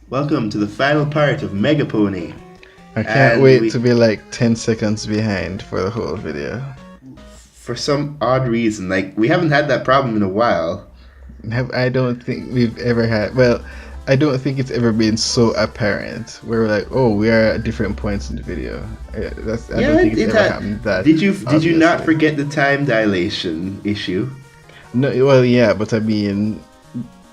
Welcome to the final part of Mega Pony. I can't And wait we, to be like 10 seconds behind for the whole video. for some odd reason, like we haven't had that problem in a while. I don't think we've ever had, well, I don't think it's ever been so apparent where we're like, oh, we are at different points in the video. I Yeah, don't think it's it ever had. happened that Did you not obviously. forget the time dilation issue? No, well, yeah, but I mean,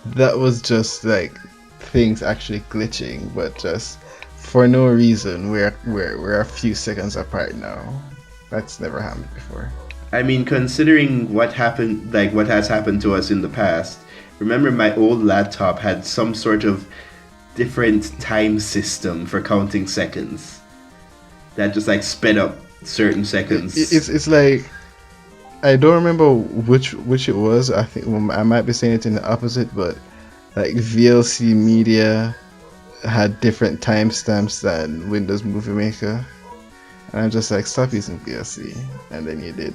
that was just like things actually glitching, but just for no reason, we're a few seconds apart now. That's never happened before. I mean, considering what happened, like what has happened to us in the past. Remember, my old laptop had some sort of different time system for counting seconds that just like sped up certain seconds. It's like I don't remember which it was. I think I might be saying it in the opposite, but like VLC Media had different timestamps than Windows Movie Maker, and I'm just like, stop using VLC, and then you did.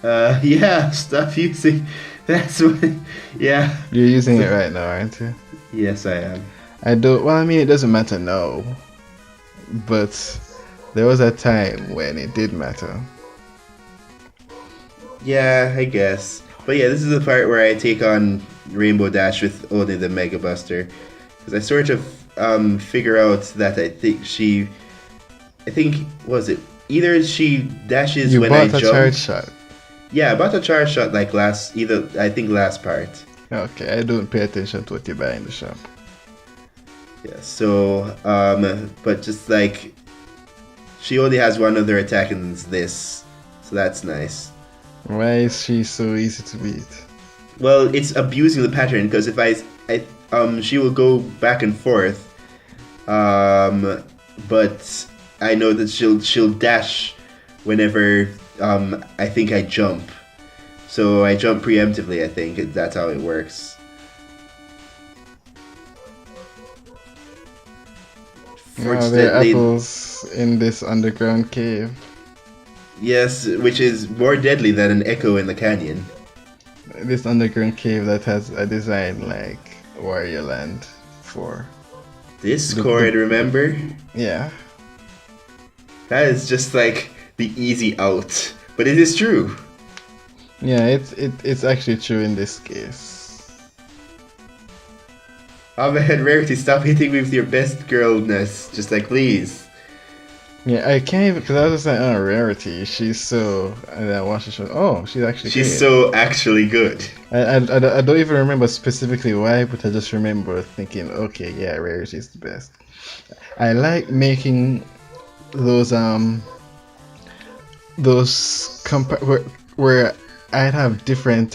Yeah, stop using. That's what. Yeah. You're using So, it right now, aren't you? yes, I am. I don't. Well, I mean, it doesn't matter now, but there was a time when it did matter. Yeah, I guess. But yeah, this is the part where I take on Rainbow Dash with only the Mega Buster, because I sort of figure out that I think was it either she dashes You when I bought a jump. charge shot. Yeah, I bought a charge shot like I think last part. Okay, I don't pay attention to what you buy in the shop. Yeah, so but just like she only has one other attack and it's this, so that's nice. Why is she so easy to beat? Well, it's abusing the pattern because if she will go back and forth, but I know that she'll dash whenever I think I jump, so I jump preemptively. I think that's how it works. Oh, there are Fortunately, apples in this underground cave. yes, which is more deadly than an echo in the canyon. This underground cave that has a design like Warrior Land 4. Discord, remember? Yeah. That is just like the easy out, but it is true. Yeah, it's actually true in this case. Ahmed Rarity, stop hitting me with your best girlness. Just like, please. Yeah, I can't even, because I was just like, oh, Rarity, she's so, and then I watched the show, oh, she's actually She's great. so actually good. I don't even remember specifically why, but I just remember thinking, okay, yeah, Rarity's the best. I like making those where I'd have different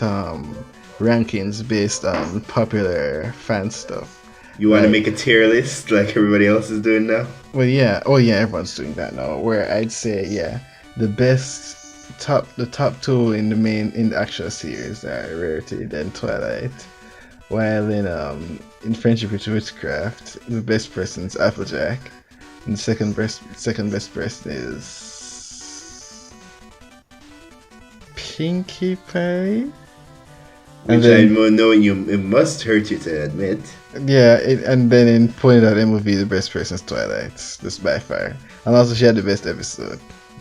rankings based on popular fan stuff. You want to Like, make a tier list like everybody else is doing now? well, yeah, oh yeah, everyone's doing that now. Where I'd say, yeah, the top two in the actual series are Rarity, then Twilight. While in Friendship with Witchcraft, the best person's Applejack, and the second best person is Pinkie Pie. Which I know it must hurt you to admit. Yeah, and then in Pointed Out MOV, the best person is Twilight, just by far. And also, she had the best episode,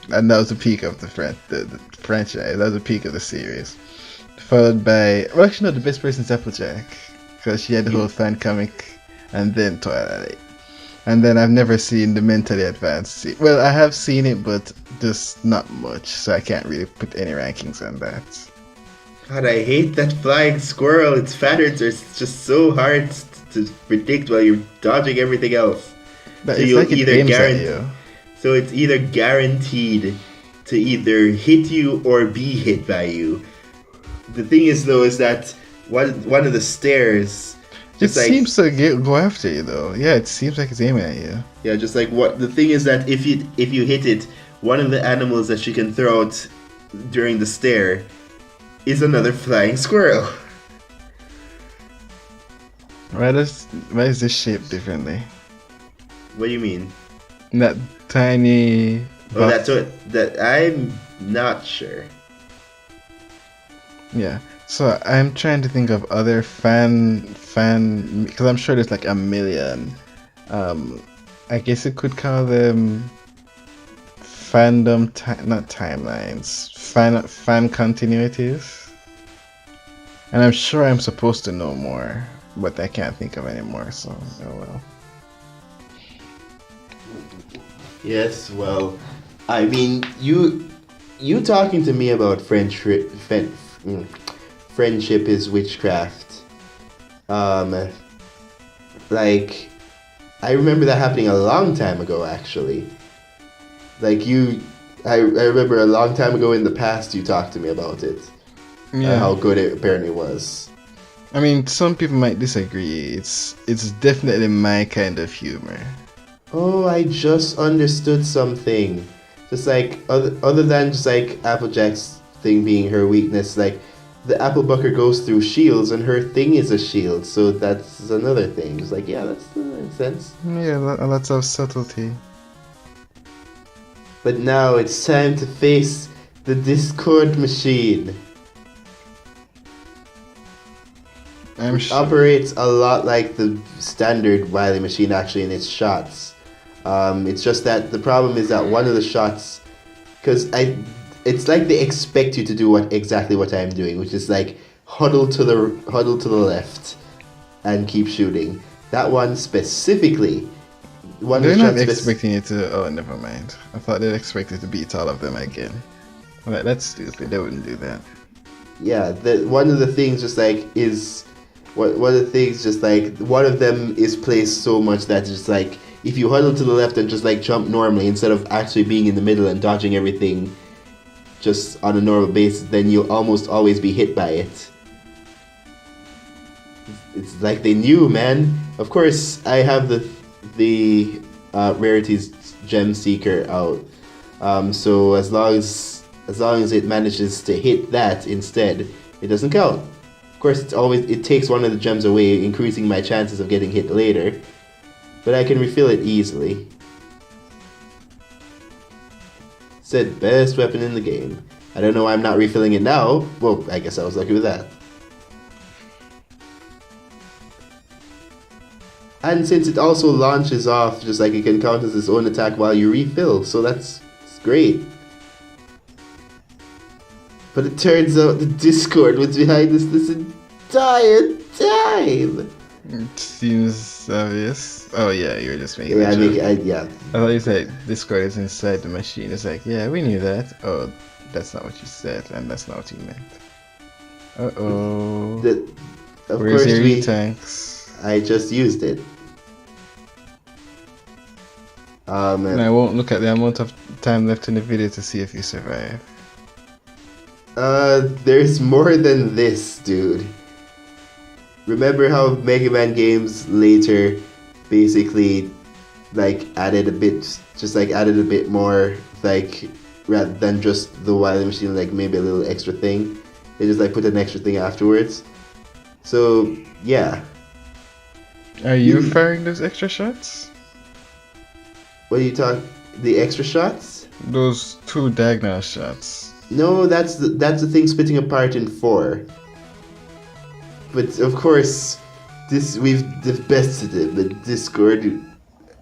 and that was the peak of the franchise. That was the peak of the series. Followed by, well, actually, no, the best person is Applejack, because she had the whole fan comic, and then Twilight. And then I've never seen the mentally advanced. Well, I have seen it, but just not much, so I can't really put any rankings on that. God, I hate that flying squirrel. Its patterns are just so hard to predict while you're dodging everything else. But So it's you'll like it either aims at guarantee. you. So it's either guaranteed to either hit you or be hit by you. The thing is, though, is that one of the stairs, It just like seems to go after you, though. Yeah, it seems like it's aiming at you. yeah, just like what the thing is that if you hit it, one of the animals that she can throw out during the stair is another flying squirrel. Why is this shaped differently? What do you mean? That tiny. Oh, that's what that I'm not sure. Yeah, So I'm trying to think of other fan because I'm sure there's like a million. Um, I guess you could call them not timelines, fan continuities. And I'm sure I'm supposed to know more, but I can't think of any more. So oh well. Yes, well, I mean, you talking to me about friendship is witchcraft. Um, like, I remember that happening a long time ago, actually. Like I remember a long time ago in the past you talked to me about it. Yeah. How good it apparently was. I mean, some people might disagree. It's definitely my kind of humor. Oh, I just understood something. Just like other than just like Applejack's thing being her weakness, like the Applebucker goes through shields and her thing is a shield, so that's another thing. It's like, yeah, that makes sense. Yeah, lots of subtlety. But now it's time to face the Discord machine. I'm It operates a lot like the standard Wily machine actually in its shots. It's just that the problem is that one of the shots, it's like they expect you to do exactly what I'm doing, which is like huddle to the left, and keep shooting. That one specifically, They're not expecting you to. Oh, never mind. I thought they'd expect you to beat all of them again. Like, that's stupid. They wouldn't do that. Yeah, one of the things just like is one of the things just like one of them is placed so much that it's just like if you huddle to the left and just like jump normally instead of actually being in the middle and dodging everything just on a normal basis, then you'll almost always be hit by it. It's like they knew, man. Of course, I have the rarities gem seeker out. So as long as it manages to hit that instead, it doesn't count. Of course, it takes one of the gems away, increasing my chances of getting hit later. But I can refill it easily. Said best weapon in the game. I don't know why I'm not refilling it now. Well, I guess I was lucky with that. And since it also launches off, just like it can count as its own attack while you refill, so it's great. But it turns out the Discord was behind this entire time. It seems obvious. Oh yeah, you were just making Yeah, a joke. yeah. I thought you said Discord is inside the machine. It's like, yeah, we knew that. Oh, that's not what you said, and that's not what you meant. Uh-oh. Of Where's course your E-tanks? I just used it. And I won't look at the amount of time left in the video to see if you survive. There's more than this, dude. Remember how Mega Man games later basically added a bit more, like, rather than just the Wily machine, like maybe a little extra thing. They just put an extra thing afterwards. So yeah. Are you firing those extra shots? What are you talking? The extra shots? Those 2 diagonal shots. No, that's the thing splitting apart in 4. But of course, we've bested it. But Discord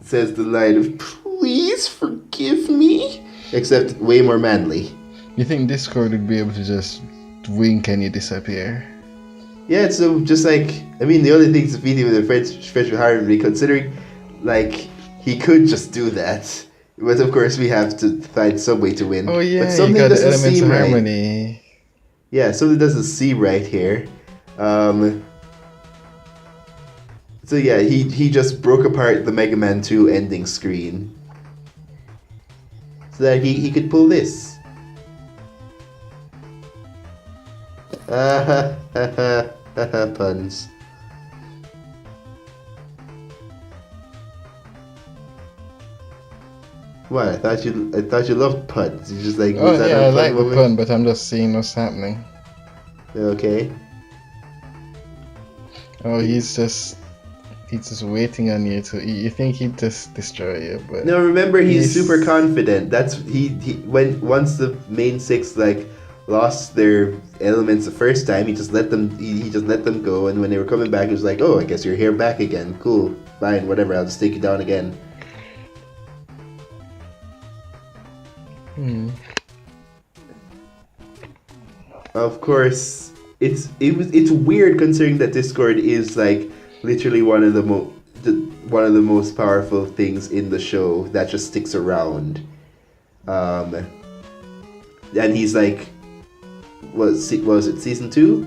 says the line of "Please forgive me," except way more manly. You think Discord would be able to just wink and you disappear? Yeah, so just the only thing to beat him with a friendship harmony, considering he could just do that. But of course, we have to find some way to win. Oh yeah, but something you got the doesn't elements seem of right. harmony. Yeah, something doesn't seem right here. So yeah, he just broke apart the Mega Man 2 ending screen so that he could pull this. Puns. What? I thought you loved puns. You just like. Oh was that yeah, a I fun like the moment? pun, but I'm just seeing what's happening. Okay. Oh, he's just waiting on you to. You think he'd just destroy you, but No, remember he's super confident. That's once the main 6 lost their elements the first time. He just let them. He just let them go, and when they were coming back, he was like, "Oh, I guess you're here back again. Cool, fine, whatever. I'll just take you down again." Of course, it's weird considering that Discord is like literally one of the most powerful things in the show that just sticks around. And he's like, was it season 2?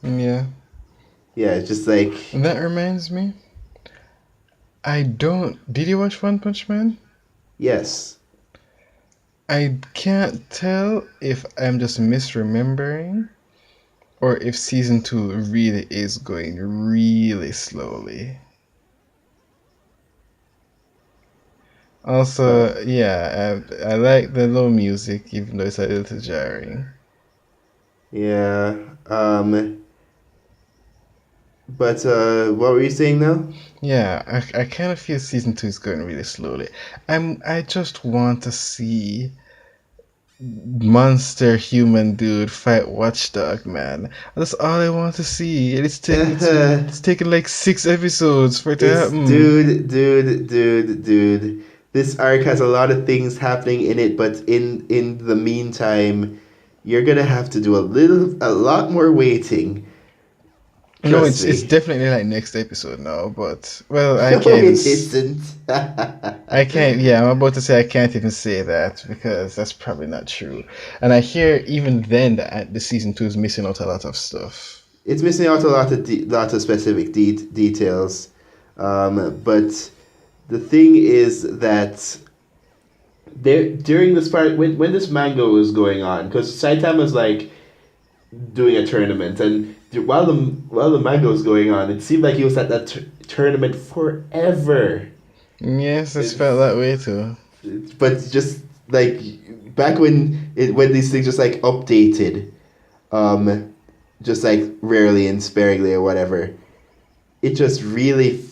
Yeah. Yeah, it's just like. And that reminds me. Did you watch One Punch Man? Yes. I can't tell if I'm just misremembering or if season 2 really is going really slowly. Also, yeah, I like the low music, even though it's a little jarring. Yeah. But what were you saying now? Yeah, I kind of feel season 2 is going really slowly. I just want to see monster human dude fight Watchdog, man. That's all I want to see. And it's taken like 6 episodes for it to happen. Dude. This arc has a lot of things happening in it, but in the meantime, you're gonna have to do a lot more waiting. No, it's definitely like next episode now, but well, I No, can't. it isn't. I can't. Yeah, I'm about to say I can't even say that because that's probably not true. And I hear even then that the season 2 is missing out a lot of stuff. It's missing out a lot of specific details, but the thing is that during this part when this mango was going on, because Saitama's like doing a tournament, and while the mango was going on, it seemed like he was at that tournament forever. Yes, it felt that way too. But just like back when these things just like updated, just like rarely and sparingly or whatever, it just really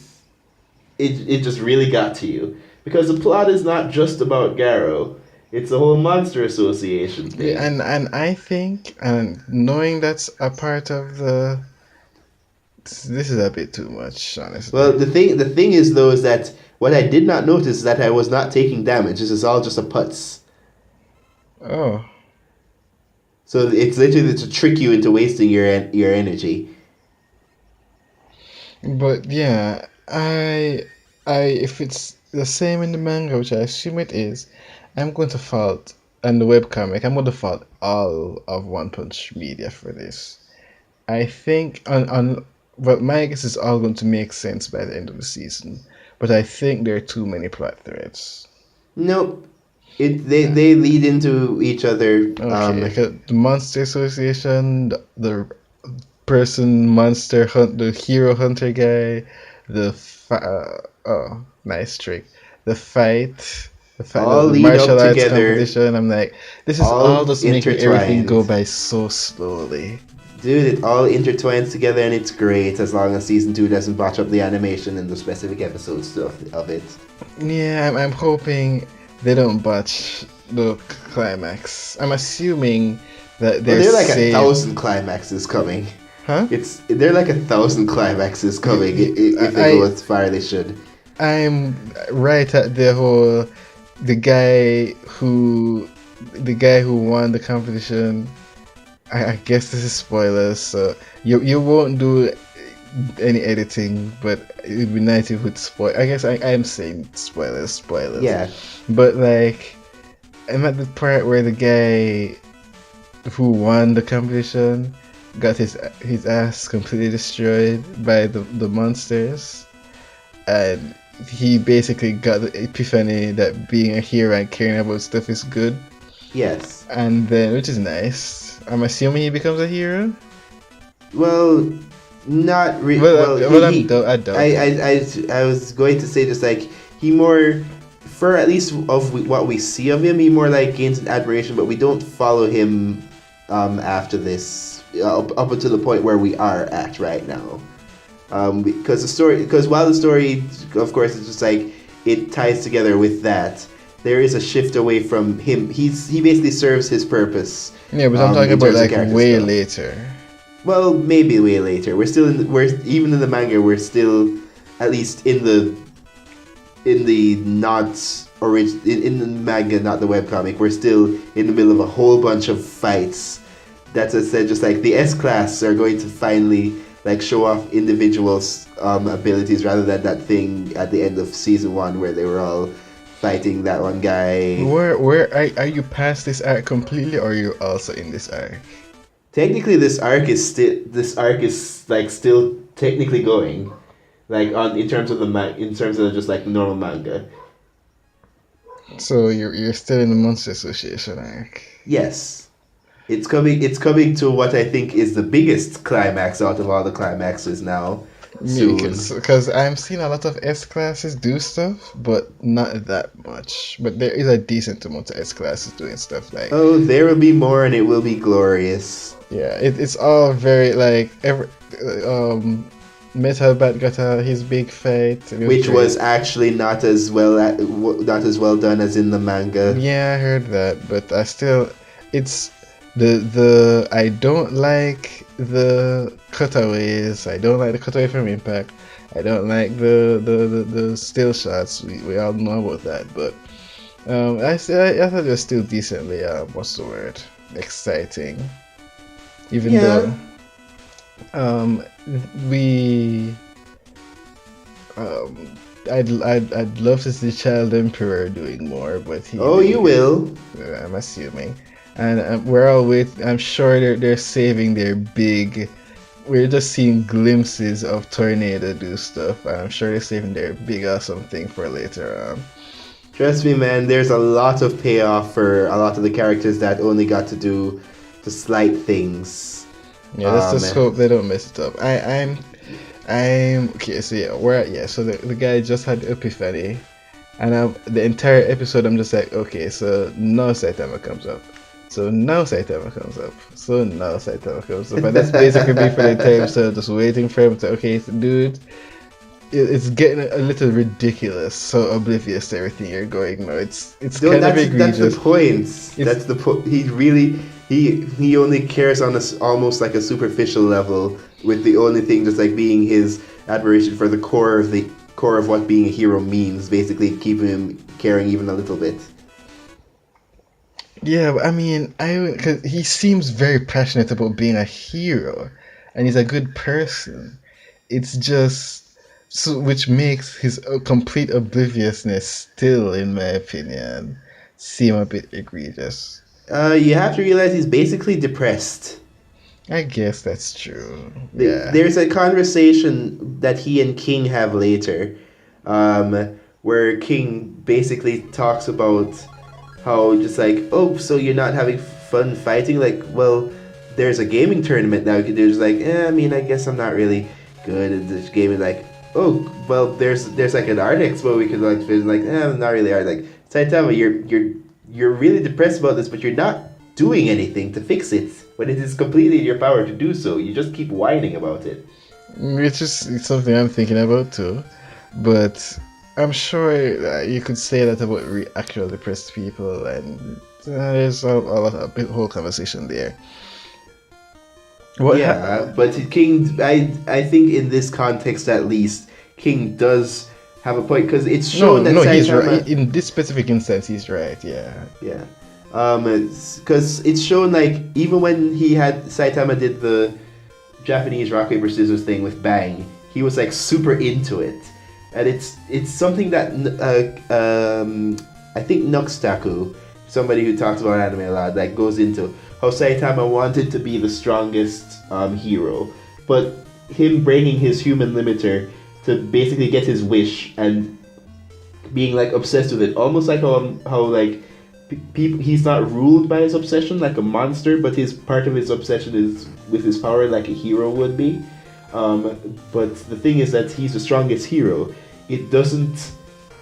got to you, because the plot is not just about Garou. It's a whole monster association thing. Yeah, and I think, and knowing that's a part of the, this is a bit too much, honestly. Well, the thing is though is that what I did not notice is that I was not taking damage. This is all just a putz. Oh. So it's literally to trick you into wasting your energy. But yeah, I if it's the same in the manga, which I assume it is, I'm going to fault, and the webcomic, I'm going to fault all of One Punch Media for this. I think well, my guess is all going to make sense by the end of the season, but I think there are too many plot threads. Nope. They lead into each other. Okay, like the Monster Association, the person monster hunt, the hero hunter guy, oh, nice trick, the fight. All The lead martial up arts together. competition. I'm like, this is all just making everything go by so slowly. Dude, it all intertwines together and it's great as long as season 2 doesn't botch up the animation and the specific episode stuff of it. Yeah, I'm hoping they don't botch the climax. I'm assuming that there are like 1,000 climaxes coming. Huh? There are like 1,000 climaxes coming if they go as far as they should. I'm right at the guy who won the competition. I guess this is spoilers, so you won't do any editing, but it would be nice if you would spoil. I guess I am saying spoilers. Yeah. But like, I'm at the part where the guy who won the competition got his ass completely destroyed by the monsters, and he basically got the epiphany that being a hero and caring about stuff is good. Yes. And then, which is nice. I'm assuming he becomes a hero. Well, not really. I doubt. I was going to say just like he more, for at least of what we see of him, he more like gains an admiration, but we don't follow him after this up until the point where we are at right now. Because while the story, of course, it's just like it ties together with that. there is a shift away from him. He basically serves his purpose. Yeah, but I'm talking in about terms of like character way stuff. later. Well, maybe way later. We're still we're even in the manga. We're still at least in the not in the manga, not the webcomic. We're still in the middle of a whole bunch of fights. That's as I said, just like the S class are going to finally like show off individuals' abilities rather than that thing at the end of season 1 where they were all fighting that one guy. Where are you past this arc completely, or are you also in this arc? Technically, this arc is like still technically going, like on in terms of in terms of just like normal manga. So you're still in the Monster Association arc. Yes, it's coming. It's coming to what I think is the biggest climax out of all the climaxes now. Soon. Because I'm seeing a lot of S classes do stuff, but not that much. But there is a decent amount of S classes doing stuff like. Oh, there will be more, and it will be glorious. Yeah, it's all very like Metal Bat got his big fight, Which was actually not as well done as in the manga. Yeah, I heard that, but I still, it's the I don't like the cutaways. I don't like the cutaway from Impact. I don't like the still shots. We all know about that, but I thought it was still decently what's the word, exciting. Even though we I'd love to see Child Emperor doing more, but you will. I'm assuming, and we're all waiting. I'm sure they're saving their big. We're just seeing glimpses of Tornado do stuff, and I'm sure they're saving their big awesome thing for later on. Trust me, man. There's a lot of payoff for a lot of the characters that only got to do the slight things. Yeah, let's just hope they don't mess it up. I'm okay. So so the guy just had epiphany, and the entire episode I'm just like, okay, so now Saitama comes up. So now Saitama comes up. So now Saitama comes up. And that's basically me for the entire episode, just waiting for him to, okay, so dude, it's getting a little ridiculous, so oblivious to everything you're going now. It's kind of egregious. That's the point. That's the point. He only cares on almost like a superficial level, with the only thing just like being his admiration for the core of what being a hero means, basically keeping him caring even a little bit. Yeah, but I mean, cause he seems very passionate about being a hero, and he's a good person. It's just which makes his complete obliviousness still, in my opinion, seem a bit egregious. You have to realize he's basically depressed. I guess that's true. There's a conversation that he and King have later, where King basically talks about how just like, oh, so you're not having fun fighting? Like, well, there's a gaming tournament now. They're just like, I mean, I guess I'm not really good at this game. And like, oh, well, there's like an art expo we could like, I'm not really art. Like, Saitama, you're really depressed about this, but you're not doing anything to fix it when it is completely in your power to do so. You just keep whining about it. Which is something I'm thinking about too, but I'm sure you could say that about actual depressed people, and there's a whole conversation there. But King, I think in this context at least, King does have a point, because it's shown that Saitama, he's right. In this specific instance, he's right. Yeah. Because it's shown like even when Saitama did the Japanese rock paper scissors thing with Bang, he was like super into it, and it's something that I think Nuxtaku, somebody who talks about anime a lot, like goes into how Saitama wanted to be the strongest hero, but him breaking his human limiter to basically get his wish and being like obsessed with it, almost like how like people, he's not ruled by his obsession like a monster, but his part of his obsession is with his power like a hero would be. But the thing is that he's the strongest hero. It doesn't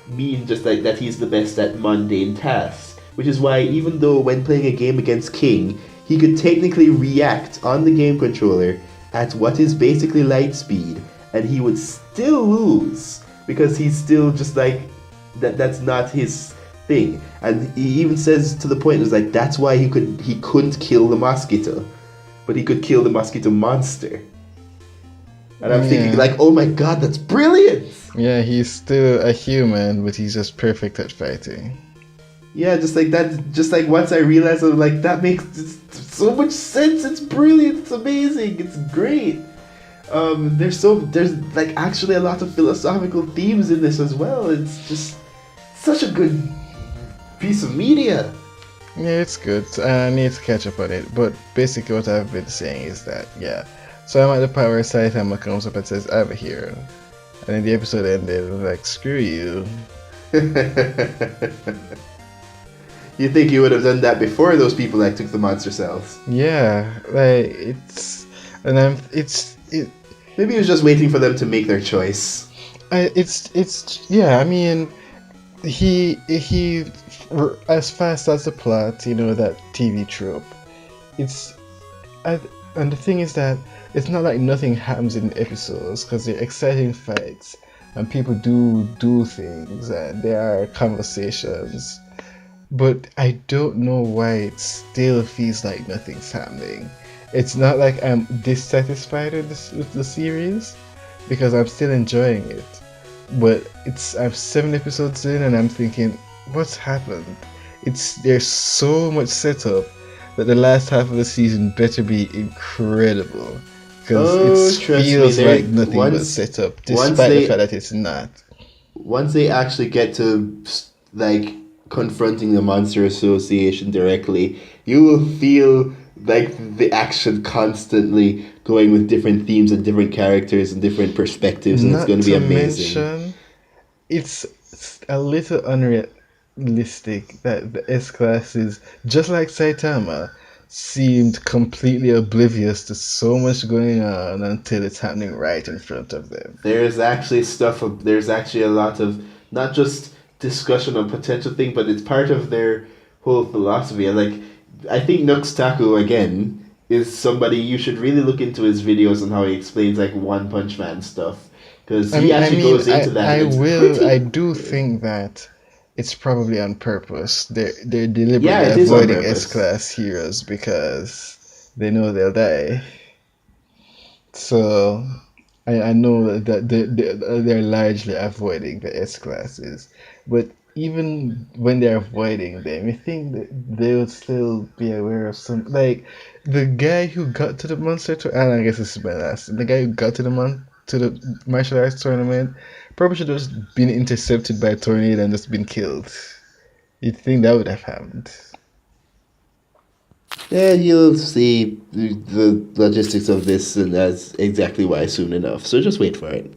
mean just like that he's the best at mundane tasks, which is why even though when playing a game against King, he could technically react on the game controller at what is basically light speed, and he would still lose because he's still just like that's not his thing. And he even says to the point, it was like that's why he couldn't kill the mosquito, but he could kill the mosquito monster. And I'm thinking Yeah. like, oh my god, that's brilliant. Yeah, he's still a human, but he's just perfect at fighting. Yeah, just like that. Just like once I realized, I'm like, that makes so much sense. It's brilliant. It's amazing. It's great. There's like actually a lot of philosophical themes in this as well. It's just such a good piece of media. Yeah, it's good. I need to catch up on it. But basically, what I've been saying is that, yeah. So I'm at the part where Saitama comes up and says, I'm a hero. And then the episode ended, I'm like, screw you. You think you would have done that before those people like took the monster cells? Yeah, like, it's. And it. Maybe he was just waiting for them to make their choice. Yeah, I mean, he, as fast as the plot, that TV trope, it's. And the thing is that it's not like nothing happens in episodes because they're exciting fights and people do things and there are conversations, but I don't know why it still feels like nothing's happening. It's not like I'm dissatisfied with the series because I'm still enjoying it, but I'm 7 episodes in and I'm thinking, what's happened? There's so much setup that the last half of the season better be incredible because it feels like nothing but setup, despite the fact that it's not. Once they actually get to like confronting the Monster Association directly, you will feel like the action constantly going with different themes and different characters and different perspectives, and Not it's going to be to amazing. mention, it's a little unrealistic that the S classes, just like Saitama, seemed completely oblivious to so much going on until it's happening right in front of them. There's actually there's actually a lot of not just discussion on potential thing, but it's part of their whole philosophy. And like, I think Nuxtaku again is somebody you should really look into his videos on how he explains like One Punch Man stuff, because he actually goes into that. I do think that it's probably on purpose. They're deliberately avoiding S-class heroes because they know they'll die. So I know that they're largely avoiding the S-classes, but even when they're avoiding them, I think that they would still be aware of some, like the guy who got to the monster to, and I guess this is my last. The guy who got to the martial arts tournament probably should have just been intercepted by a tornado and just been killed. You'd think that would have happened. Yeah, you'll see the logistics of this, and that's exactly why soon enough. So just wait for it.